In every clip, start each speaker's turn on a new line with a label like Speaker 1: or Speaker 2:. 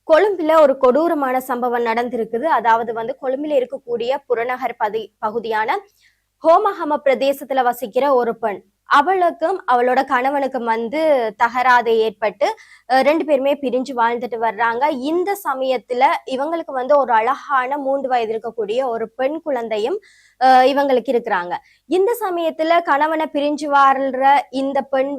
Speaker 1: கொழும்புல ஒரு கொடூரமான சம்பவம் நடந்திருக்குது. அதாவது கொழும்பில இருக்கக்கூடிய புறநகர் பகுதியான ஹோமஹம பிரதேசத்துல வசிக்கிற ஒரு பெண். அவளுக்கும் அவளோட கணவனுக்கும் தகராறு ஏற்பட்டு 2 பேருமே பிரிஞ்சு வாழ்ந்துட்டு வர்றாங்க. இந்த சமயத்துல இவங்களுக்கு ஒரு அழகான 3 வயது இருக்கக்கூடிய ஒரு பெண் குழந்தையும் இவங்களுக்கு இருக்கிறாங்க. இந்த சமயத்துல கணவனை பிரிஞ்சு வாழ்ற இந்த பெண்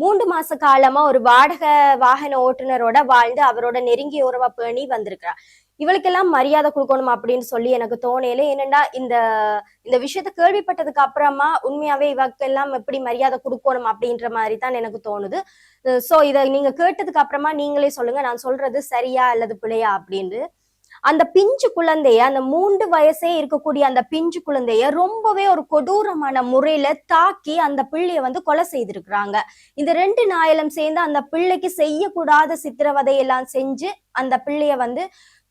Speaker 1: 3 மாச காலமா ஒரு வாடகை வாகன ஓட்டுநரோட வாழ்ந்து அவரோட நெருங்கிய உறவை பேணி வந்திருக்கிறா. இவளுக்கெல்லாம் மரியாதை கொடுக்கணும் அப்படின்னு சொல்லி எனக்கு தோணையில. ஏனெண்டா இந்த இந்த விஷயத்த கேள்விப்பட்டதுக்கு அப்புறமா உண்மையாவே இவக்கெல்லாம் எப்படி மரியாதை கொடுக்கணும் அப்படின்ற மாதிரி தான் எனக்கு தோணுது. சோ இதை நீங்க கேட்டதுக்கு அப்புறமா நீங்களே சொல்லுங்க, நான் சொல்றது சரியா அல்லது பிழையா அப்படின்னு. அந்த பிஞ்சு குழந்தைய, அந்த 3 வயசே இருக்கக்கூடிய அந்த பிஞ்சு குழந்தைய ரொம்பவே ஒரு கொடூரமான முறையில தாக்கி அந்த பிள்ளைய கொலை செய்திருக்கிறாங்க. இந்த 2 நாயலும் சேர்ந்து அந்த பிள்ளைக்கு செய்யக்கூடாத சித்திரவதையெல்லாம் செஞ்சு அந்த பிள்ளைய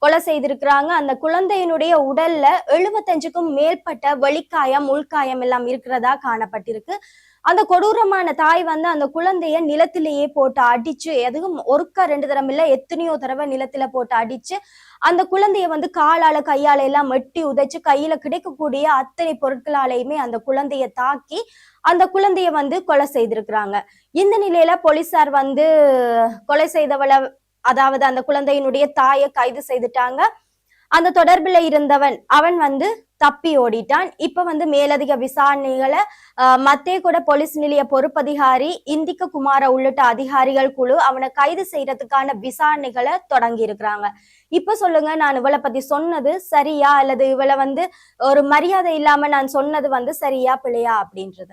Speaker 1: கொலை செய்திருக்கிறாங்க. அந்த குழந்தையினுடைய உடல்ல 75க்கும் மேற்பட்ட வெளிக்காயம் உள்காயம் எல்லாம் இருக்கிறதா காணப்பட்டிருக்கு. அந்த கொடூரமான தாய் அந்த குழந்தைய நிலத்திலேயே போட்டு அடிச்சு, எதுவும் ஒருக்கா 2 தரம் இல்ல, எத்தனையோ தடவை நிலத்தில போட்டு அடிச்சு அந்த குழந்தைய காலால கையால எல்லாம் வெட்டி உதைச்சு கையில கிடைக்கக்கூடிய அத்தனை பொருட்களாலையுமே அந்த குழந்தைய தாக்கி அந்த குழந்தைய கொலை செய்திருக்கிறாங்க. இந்த நிலையில போலீசார் கொலை செய்தவளை, அதாவது அந்த குழந்தையினுடைய தாயை கைது செய்துட்டாங்க. அந்த தொடர்பில் இருந்தவன் அவன் தப்பி ஓடிட்டான். இப்ப மேலதிக விசாரணைகளை மத்தேகொட போலீஸ் நிலைய பொறுப்பதிகாரி இந்திக்க குமார உள்ளிட்ட அதிகாரிகள் குழு அவனை கைது செய்யறதுக்கான விசாரணைகளை தொடங்கி இருக்கிறாங்க. இப்ப சொல்லுங்க, நான் இவளை பத்தி சொன்னது சரியா அல்லது இவளை ஒரு மரியாதை இல்லாம நான் சொன்னது சரியா பிழையா அப்படின்றத.